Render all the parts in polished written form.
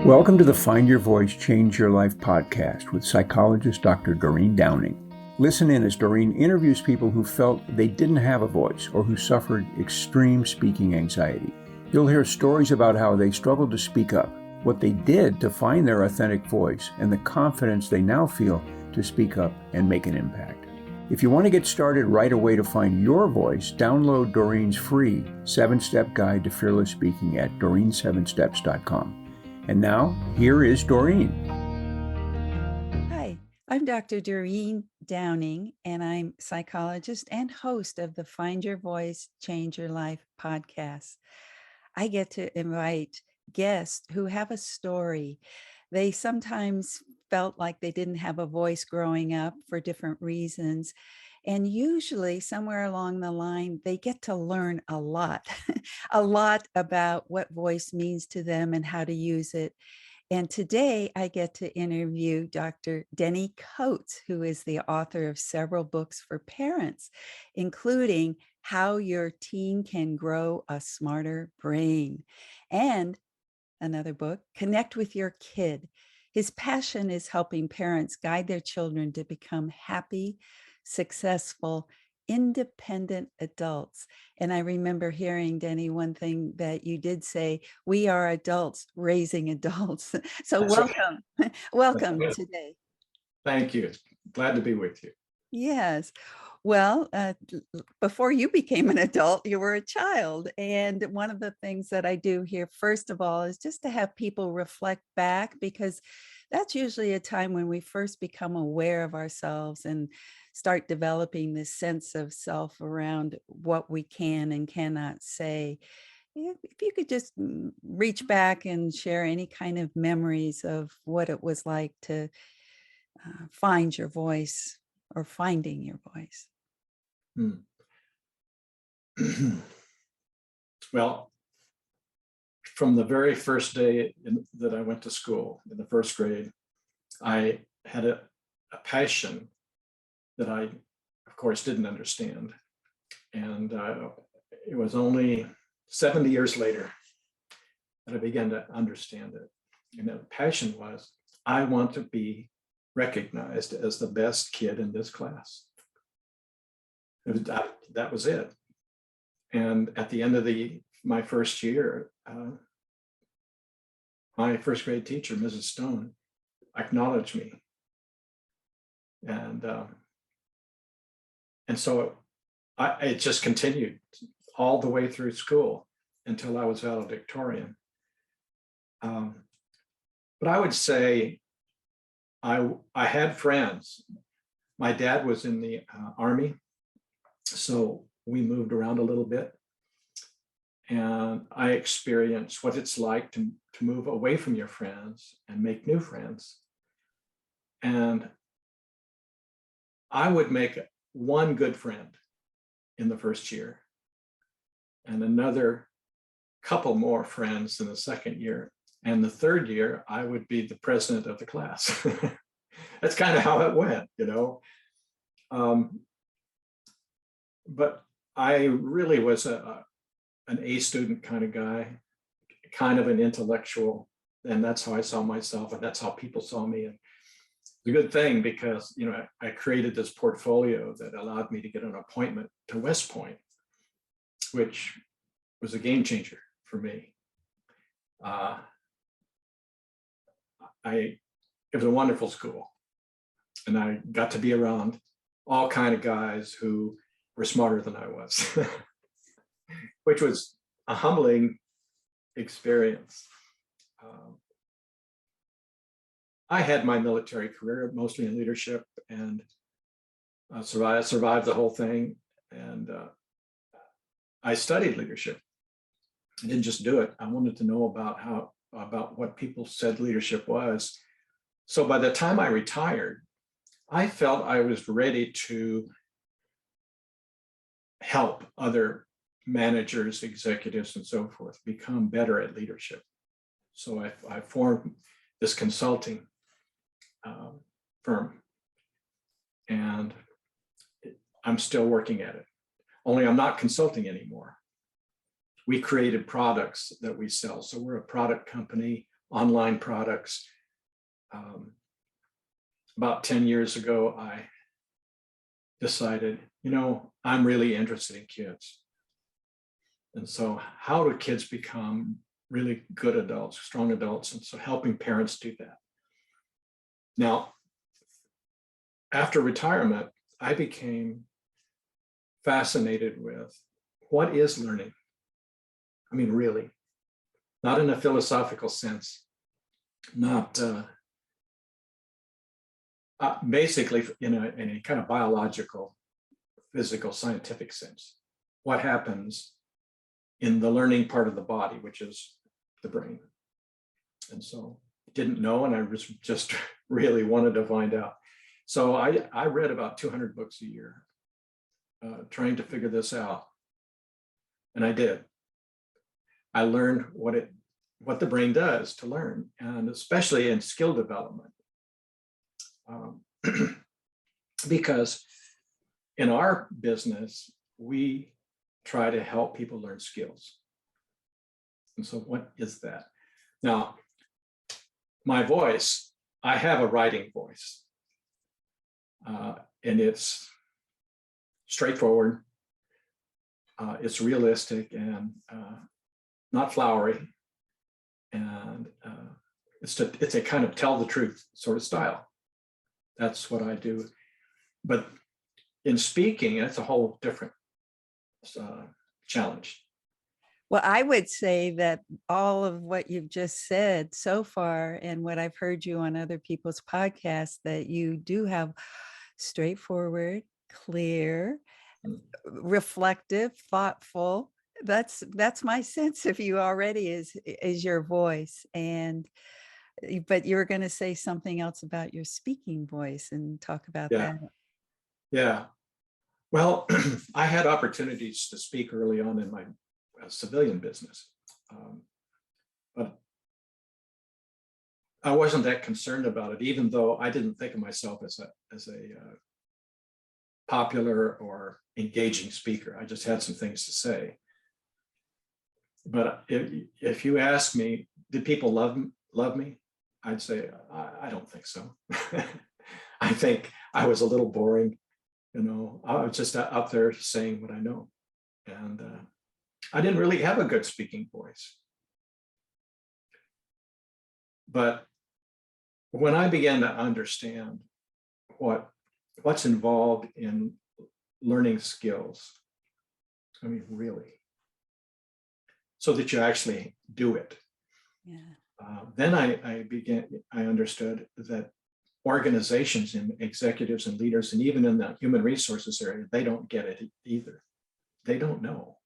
Welcome to the Find Your Voice, Change Your Life podcast with psychologist Dr. Doreen Downing. Listen in as Doreen interviews people who felt they didn't have a voice or who suffered extreme speaking anxiety. You'll hear stories about how they struggled to speak up, what they did to find their authentic voice, and the confidence they now feel to speak up and make an impact. If you want to get started right away to find your voice, download Doreen's free 7-step guide to fearless speaking at doreen7steps.com. And now, here is Doreen. Hi, I'm Dr. Doreen Downing, and I'm psychologist and host of the Find Your Voice, Change Your Life podcast. I get to invite guests who have a story. They sometimes felt like they didn't have a voice growing up for different reasons. And usually somewhere along the line, they get to learn a lot, a lot about what voice means to them and how to use it. And today I get to interview Dr. Denny Coates, who is the author of several books for parents, including How Your Teen Can Grow a Smarter Brain, and another book, Connect with Your Kid. His passion is helping parents guide their children to become happy, successful, independent adults. And I remember hearing, Denny, one thing that you did say, we are adults raising adults. So That's welcome, right. welcome That's today. Thank you. Glad to be with you. Yes. Well, before you became an adult, you were a child. And one of the things that I do here, first of all, is just to have people reflect back, because that's usually a time when we first become aware of ourselves and start developing this sense of self around what we can and cannot say. If you could just reach back and share any kind of memories of what it was like to find your voice or finding your voice. Well, from the very first day that I went to school in the first grade, I had a passion that I, of course, didn't understand. And it was only 70 years later that I began to understand it. And that passion was, I want to be recognized as the best kid in this class. That was it. And at the end of my first year, my first grade teacher, Mrs. Stone, acknowledged me. And so it just continued all the way through school until I was valedictorian. But I would say I had friends. My dad was in the Army, so we moved around a little bit. And I experienced what it's like to move away from your friends and make new friends. And I would make one good friend in the first year and another couple more friends in the second year. And the third year, I would be the president of the class. That's kind of how it went, you know. But I really was an A student kind of guy, kind of an intellectual, and that's how I saw myself, and that's how people saw me. And it's a good thing because, you know, I created this portfolio that allowed me to get an appointment to West Point, which was a game changer for me. It was a wonderful school, and I got to be around all kind of guys who were smarter than I was, which was a humbling experience. I had my military career, mostly in leadership, and survived the whole thing. And I studied leadership. I didn't just do it. I wanted to know about what people said leadership was. So by the time I retired, I felt I was ready to help other managers, executives, and so forth become better at leadership. So I formed this consulting firm, and I'm still working at it. Only I'm not consulting anymore. We created products that we sell. So we're a product company. online products. About 10 years ago, I decided, I'm really interested in kids. And so how do kids become really good adults, strong adults? And so helping parents do that. Now, after retirement, I became fascinated with what is learning? I mean, really, not in a philosophical sense, not basically in a kind of biological, physical, scientific sense. What happens in the learning part of the body, which is the brain. And so didn't know, and I was just really wanted to find out. So I read about 200 books a year, trying to figure this out. And I did. I learned what the brain does to learn, and especially in skill development. Because in our business, we try to help people learn skills. And so what is that? Now, my voice, I have a writing voice, and it's straightforward, it's realistic and not flowery, and it's a kind of tell the truth sort of style. That's what I do. But in speaking, it's a whole different challenge. Well, I would say that all of what you've just said so far, and what I've heard you on other people's podcasts, that you do have straightforward, clear, reflective, thoughtful. That's my sense of you already, is your voice. And but you're going to say something else about your speaking voice and talk about that. Yeah. Well, I had opportunities to speak early on in my civilian business, but I wasn't that concerned about it, even though I didn't think of myself as a popular or engaging speaker. I just had some things to say. But if you ask me, did people love me? I'd say, I don't think so. I think I was a little boring. I was just up there saying what I know. And I didn't really have a good speaking voice. But when I began to understand what's involved in learning skills, I mean, really, so that you actually do it. Yeah. Then I understood that organizations and executives and leaders, and even in the human resources area, they don't get it either. They don't know.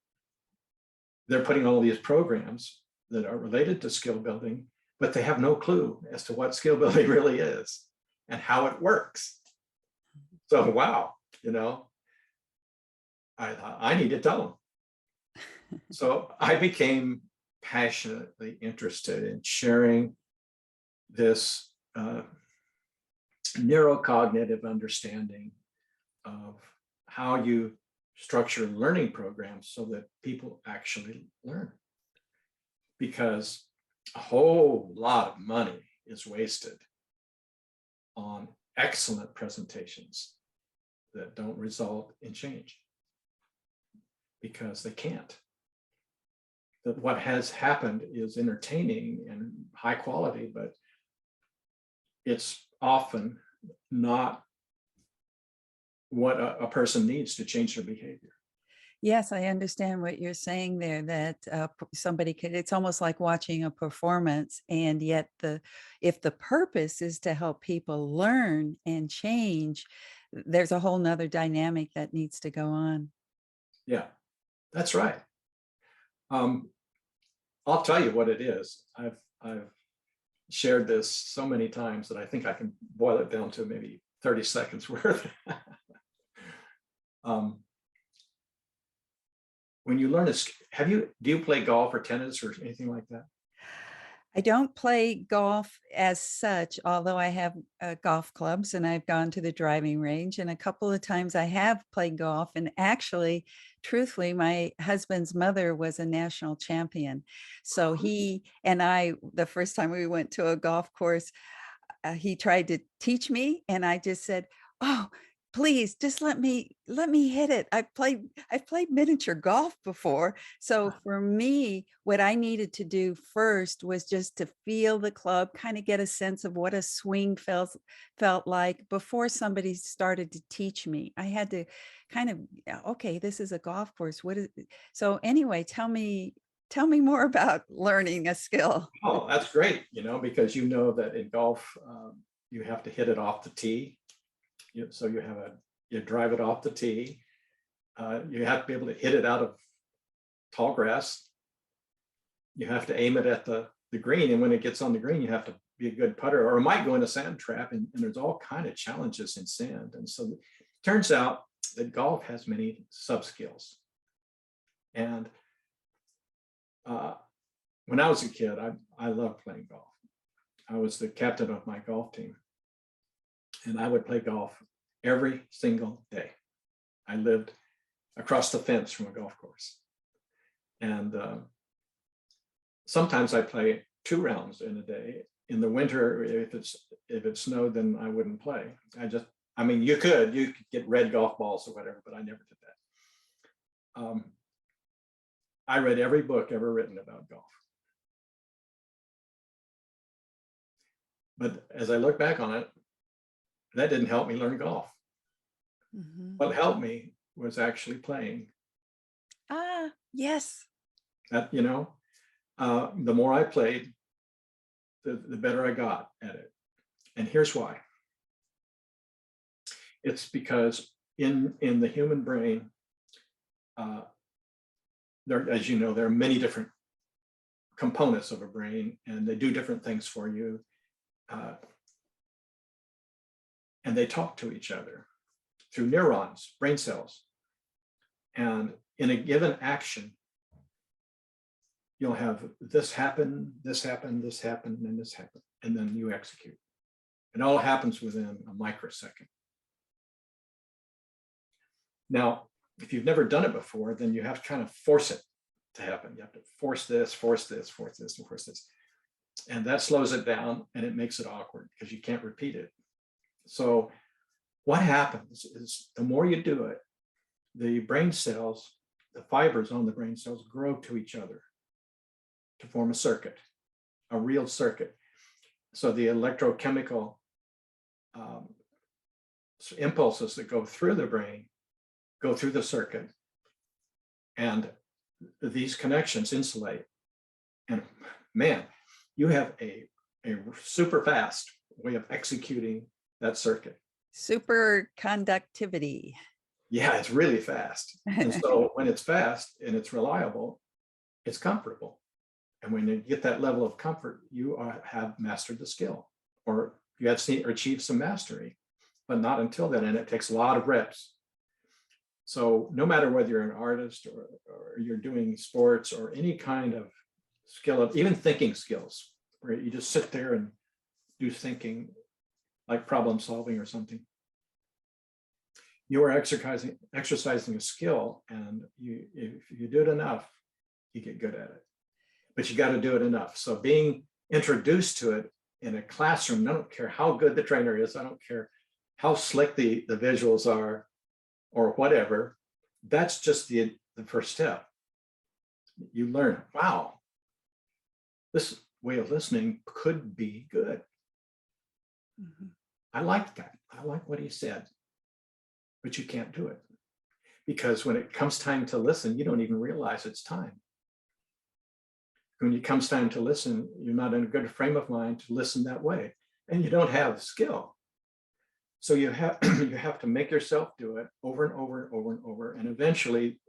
They're putting all these programs that are related to skill building, but they have no clue as to what skill building really is and how it works. So, wow, I need to tell them. So I became passionately interested in sharing this neurocognitive understanding of how you structure learning programs so that people actually learn. Because a whole lot of money is wasted on excellent presentations that don't result in change, because they can't. That what has happened is entertaining and high quality, but it's often not what a person needs to change their behavior. Yes, I understand what you're saying there, that somebody could, it's almost like watching a performance, and yet if the purpose is to help people learn and change, there's a whole nother dynamic that needs to go on. Yeah, that's right. I'll tell you what it is. I've shared this so many times that I think I can boil it down to maybe 30 seconds worth. When you learn do you play golf or tennis or anything like that? I don't play golf as such, although I have golf clubs and I've gone to the driving range. And a couple of times I have played golf. And actually, truthfully, my husband's mother was a national champion. So he and I, the first time we went to a golf course, he tried to teach me, and I just said, "Oh, please, just let me hit it. I've played miniature golf before." So for me, what I needed to do first was just to feel the club, kind of get a sense of what a swing felt like before somebody started to teach me. I had to kind of, yeah, okay, this is a golf course. What is so anyway, tell me more about learning a skill. Oh, that's great, because you know that in golf, you have to hit it off the tee. So you drive it off the tee. You have to be able to hit it out of tall grass. You have to aim it at the green. And when it gets on the green, you have to be a good putter, or it might go in a sand trap. And there's all kind of challenges in sand. And so it turns out that golf has many sub skills. And when I was a kid, I loved playing golf. I was the captain of my golf team, and I would play golf every single day. I lived across the fence from a golf course, and sometimes I play 2 rounds in a day. In the winter, if it snowed, then I wouldn't play. You could get red golf balls or whatever, but I never did that. I read every book ever written about golf. But as I look back on it, that didn't help me learn golf. Mhm. What helped me was actually playing. Ah, yes. That, the more I played, the better I got at it. And here's why. It's because in the human brain, as you know, there are many different components of a brain, and they do different things for you. And they talk to each other through neurons, brain cells. And in a given action, you'll have this happen, this happen, this happen, and this happen, and then you execute. It all happens within a microsecond. Now, if you've never done it before, then you have to kind of force it to happen. You have to force this, force this, force this, and force this. And that slows it down, and it makes it awkward because you can't repeat it. So what happens is the more you do it, the brain cells, the fibers on the brain cells grow to each other to form a circuit, a real circuit. So the electrochemical impulses that go through the brain go through the circuit, and these connections insulate. And man, you have a super fast way of executing that circuit. Superconductivity. Yeah, it's really fast. And so when it's fast and it's reliable, it's comfortable. And when you get that level of comfort, you have mastered the skill, or you have achieved some mastery, but not until then. And it takes a lot of reps. So no matter whether you're an artist or you're doing sports or any kind of skill, even thinking skills, where you just sit there and do thinking, like problem solving or something, you are exercising a skill, and if you do it enough, you get good at it. But you got to do it enough. So being introduced to it in a classroom, I don't care how good the trainer is, I don't care how slick the visuals are or whatever, that's just the first step. You learn, wow, this way of listening could be good. Mhm. I like that. I like what he said. But you can't do it, because when it comes time to listen, you don't even realize it's time. When it comes time to listen, you're not in a good frame of mind to listen that way, and you don't have skill. So you have to make yourself do it over and over and over and over, and eventually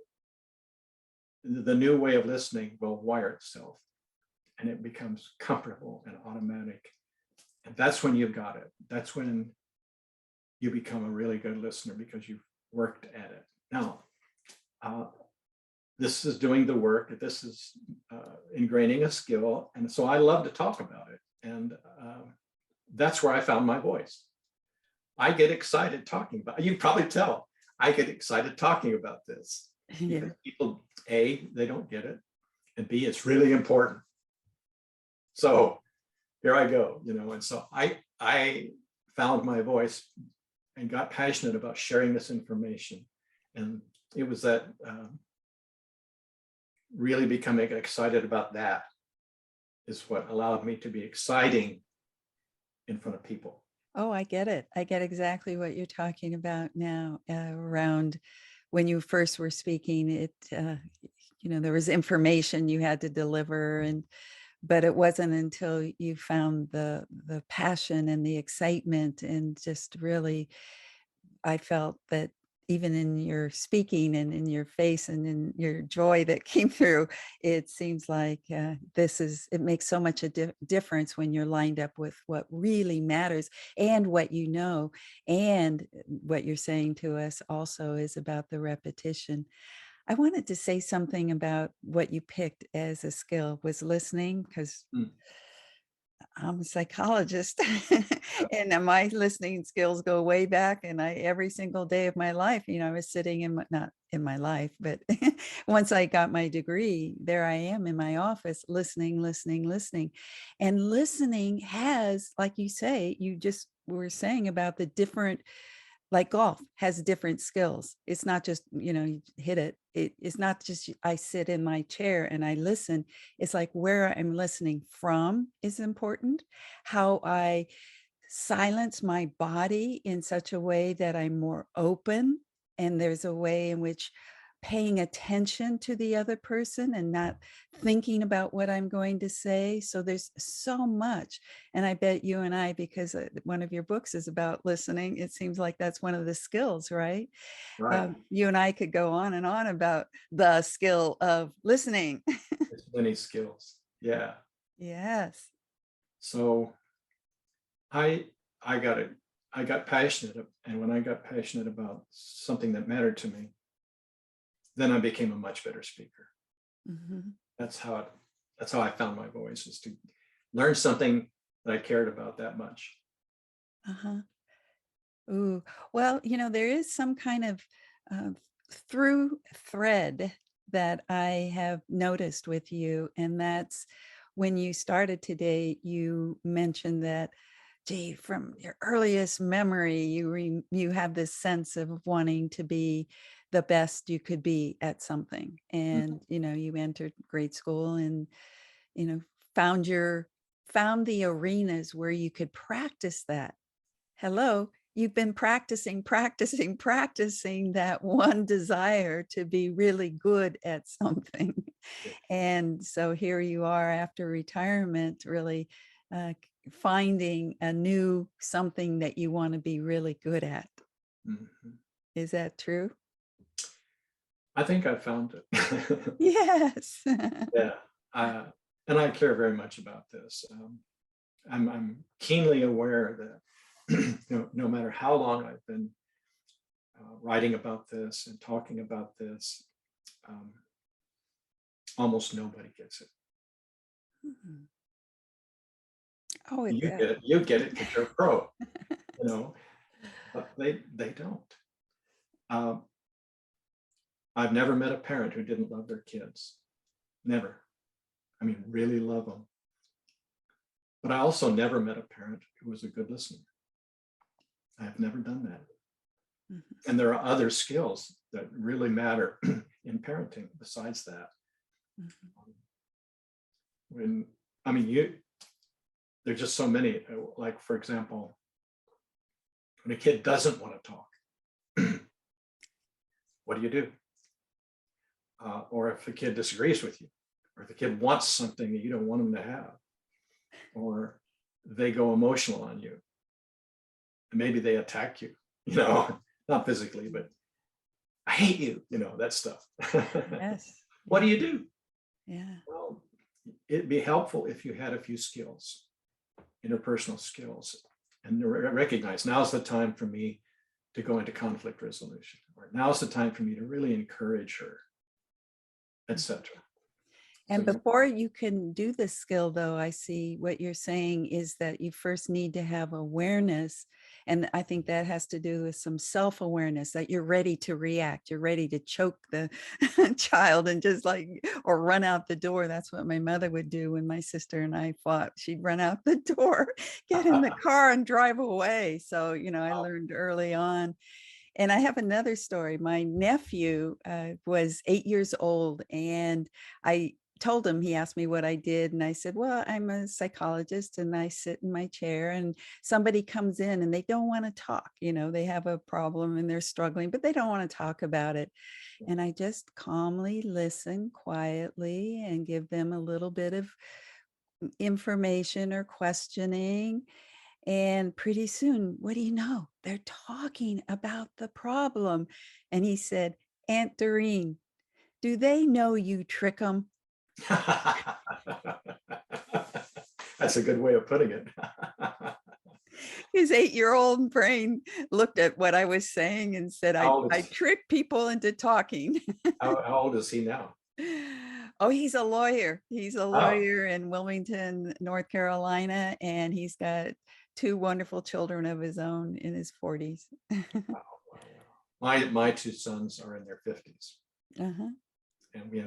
the new way of listening will wire itself, and it becomes comfortable and automatic. And that's when you've got it. That's when you become a really good listener, because you've worked at it. Now, this is doing the work. This is ingraining a skill. And so I love to talk about it. And that's where I found my voice. I get excited talking about it. You can probably tell I get excited talking about this. Yeah. Because people, A, they don't get it. And B, it's really important. So here I go, and so I found my voice and got passionate about sharing this information. And it was that really becoming excited about that is what allowed me to be exciting in front of people. Oh, I get it. I get exactly what you're talking about now. Around when you first were speaking, there was information you had to deliver, but it wasn't until you found the passion and the excitement, and just really, I felt that even in your speaking and in your face and in your joy that came through, it seems like it makes so much a difference when you're lined up with what really matters, and what you know. And what you're saying to us also is about the repetition. I wanted to say something about what you picked as a skill was listening, because Mm. I'm a psychologist and my listening skills go way back. And every single day of my life, I was sitting not in my life, but once I got my degree, there I am in my office, listening. And listening has, like you say, you just were saying about the different, like golf has different skills. It's not just, you hit it. It's not just I sit in my chair and I listen. It's like where I'm listening from is important. How I silence my body in such a way that I'm more open. And there's a way in which paying attention to the other person and not thinking about what I'm going to say. So there's so much. And I bet you and I, because one of your books is about listening, it seems like that's one of the skills, right? Right. You and I could go on and on about the skill of listening. There's many skills. Yeah. Yes. So I got passionate, and when I got passionate about something that mattered to me, then I became a much better speaker. Mm-hmm. That's how I found my voice, is to learn something that I cared about that much. Uh-huh. Ooh, well, there is some kind of uh, through thread that I have noticed with you, and that's when you started today, you mentioned that, gee, from your earliest memory, you have this sense of wanting to be the best you could be at something. And, you entered grade school and, you know, found found the arenas where you could practice that. Hello, you've been practicing that one desire to be really good at something. Yeah. And so here you are after retirement, really finding a new something that you want to be really good at. Mhm. Is that true? I think I found it. Yes. Yeah. And I care very much about this. I'm keenly aware that no matter how long I've been writing about this and talking about this, almost nobody gets it. Mhm. Oh, You get it. You get it because you're a pro, but they don't. I've never met a parent who didn't love their kids. Never. I mean, really love them. But I also never met a parent who was a good listener. I have never done that. Mhm. And there are other skills that really matter in parenting besides that. Mhm. There's just so many, like, for example, when a kid doesn't want to talk, what do? Or if a kid disagrees with you, or if the kid wants something that you don't want them to have, or they go emotional on you, and maybe they attack you, not physically, but I hate you, that stuff. Yes. What do? Yeah. Well, it'd be helpful if you had a few skills, interpersonal skills, and recognize now's the time for me to go into conflict resolution, or now's the time for me to really encourage her. etc. And before you can do this skill, though, I see what you're saying is that you first need to have awareness. And I think that has to do with some self-awareness, that you're ready to react. You're ready to choke the child and just like, or run out the door. That's what my mother would do when my sister and I fought. She'd run out the door, get in the car and drive away. So, I learned early on. And I have another story. My nephew was 8 years old, and I told him, he asked me what I did. And I said, well, I'm a psychologist and I sit in my chair and somebody comes in and they don't want to talk. They have a problem and they're struggling, but they don't want to talk about it. And I just calmly listen quietly and give them a little bit of information or questioning. And pretty soon, what do you know? They're talking about the problem. And he said, Aunt Doreen, do they know you trick them? That's a good way of putting it. His 8-year-old brain looked at what I was saying and said, I trick people into talking. How old is he now? Oh, he's a lawyer. He's a lawyer in Wilmington, North Carolina, and he's got 2 wonderful children of his own in his 40s. My 2 sons are in their 50s. Uh-huh. And we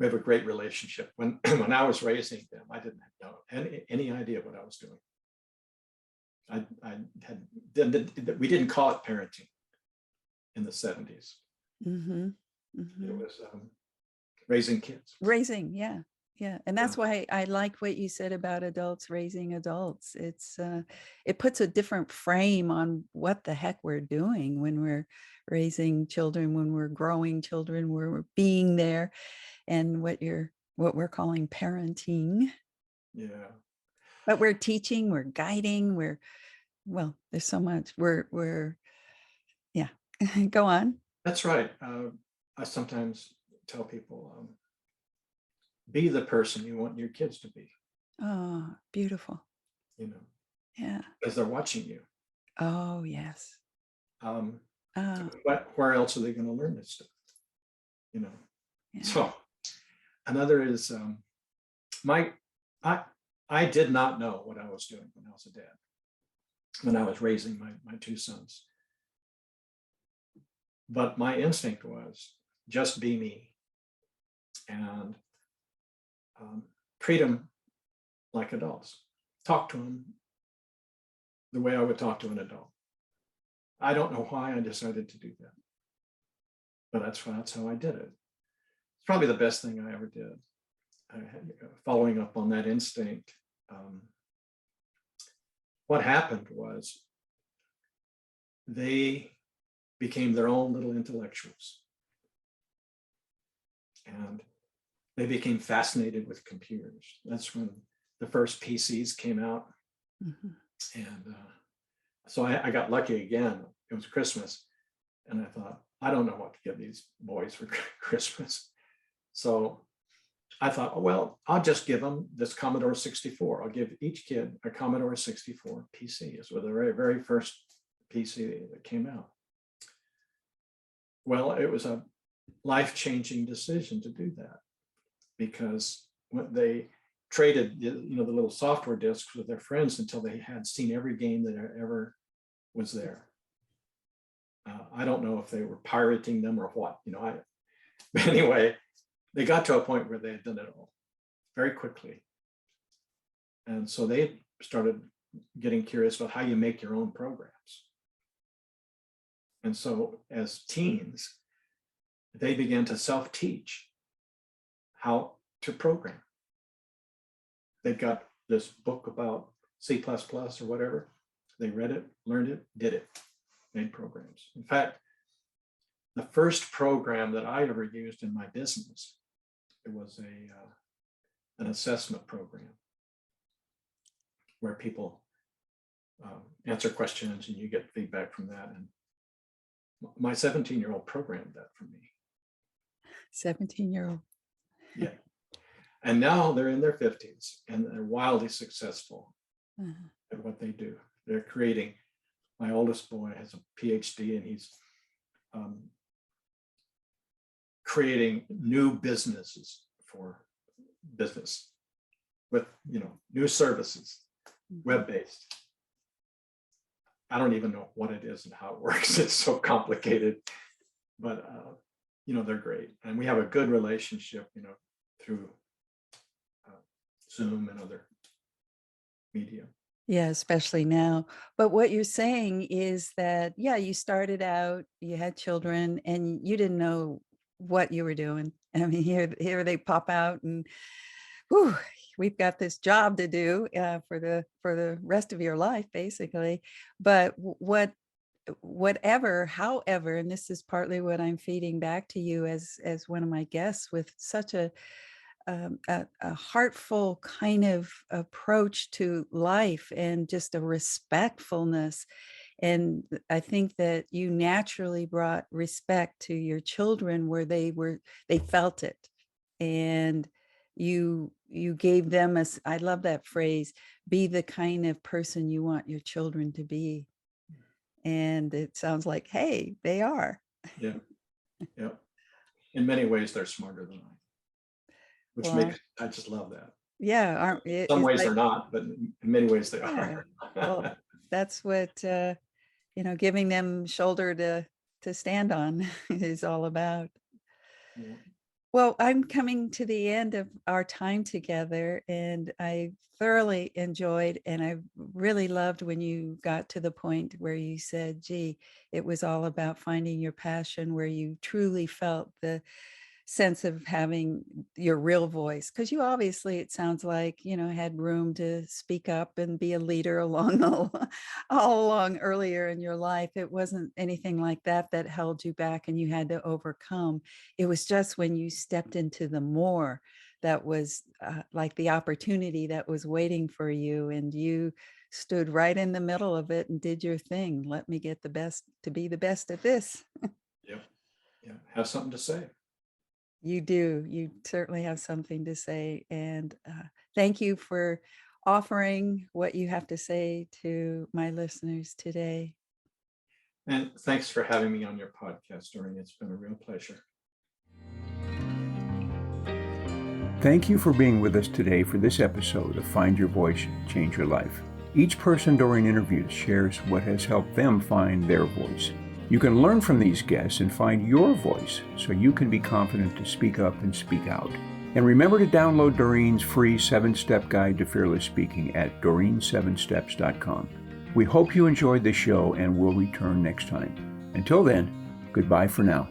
have a great relationship. When I was raising them, I didn't know any idea what I was doing. We didn't call it parenting in the 70s. Mm-hmm. Mm-hmm. It was raising kids. Raising, yeah. And that's why I like what you said about adults raising adults. It puts a different frame on what the heck we're doing when we're raising children, when we're growing children, when we're being there, and what we're calling parenting. Yeah. But we're teaching, we're guiding, there's so much. Yeah. Go on. That's right. I sometimes tell people, be the person you want your kids to be. Oh, beautiful. Yeah. Because they're watching you. Oh, yes. Where else are they going to learn this stuff? Yeah. So another is I did not know what I was doing when I was a dad, when I was raising my 2 sons. But my instinct was just be me and treat them like adults. Talk to them the way I would talk to an adult. I don't know why I decided to do that, but that's how I did it. It's probably the best thing I ever did. Following up on that instinct, what happened was they became their own little intellectuals. And they became fascinated with computers. That's when the first PCs came out. Mm-hmm. And so I got lucky again. It was Christmas. And I thought, I don't know what to give these boys for Christmas. So I thought, oh, well, I'll just give them this Commodore 64. I'll give each kid a Commodore 64 PC. It was the very, very first PC that came out. Well, it was a life-changing decision to do that, because when they traded the little software disks with their friends until they had seen every game that ever was there. I don't know if they were pirating them or what, but anyway, they got to a point where they had done it all very quickly. And so they started getting curious about how you make your own programs. And so as teens, they began to self-teach how to program. They got this book about C++ or whatever. They read it, learned it, did it, made programs. In fact, the first program that I ever used in my business, it was an assessment program where people answer questions and you get feedback from that. And my 17-year-old programmed that for me. 17-year-old. Yeah. And now they're in their 50s and they're wildly successful at what they do. They're creating, my oldest boy has a PhD and he's creating new businesses for business with, new services, web-based. I don't even know what it is and how it works. It's so complicated, but they're great. And we have a good relationship, through Zoom and other media. Yeah, especially now. But what you're saying is that, yeah, you started out, you had children, and you didn't know what you were doing. I mean, here they pop out, and whew, we've got this job to do for the rest of your life, basically. But however, and this is partly what I'm feeding back to you as one of my guests, with such a heartful kind of approach to life and just a respectfulness. And I think that you naturally brought respect to your children where they felt it. And you gave them I love that phrase, be the kind of person you want your children to be. And it sounds like, hey, they are. Yeah. Yeah. In many ways, they're smarter than I, which Well, I just love that. yeah. In some ways they're not, but in many ways they Yeah. are. Well, that's what, giving them shoulder to stand on is all about. Yeah. Well, I'm coming to the end of our time together, and I thoroughly enjoyed, and I really loved when you got to the point where you said, gee, it was all about finding your passion, where you truly felt the sense of having your real voice, because you obviously, it sounds like, had room to speak up and be a leader along all along earlier in your life. It wasn't anything like that held you back and you had to overcome. It was just when you stepped into the more, that was like the opportunity that was waiting for you, and you stood right in the middle of it and did your thing. Let me get to be the best at this. Yeah. Yeah. Have something to say. You do. You certainly have something to say. And thank you for offering what you have to say to my listeners today. And thanks for having me on your podcast, Doreen. It's been a real pleasure. Thank you for being with us today for this episode of Find Your Voice, Change Your Life. Each person Doreen interviews shares what has helped them find their voice. You can learn from these guests and find your voice so you can be confident to speak up and speak out. And remember to download Doreen's free 7-step guide to fearless speaking at doreen7steps.com. We hope you enjoyed the show and will return next time. Until then, goodbye for now.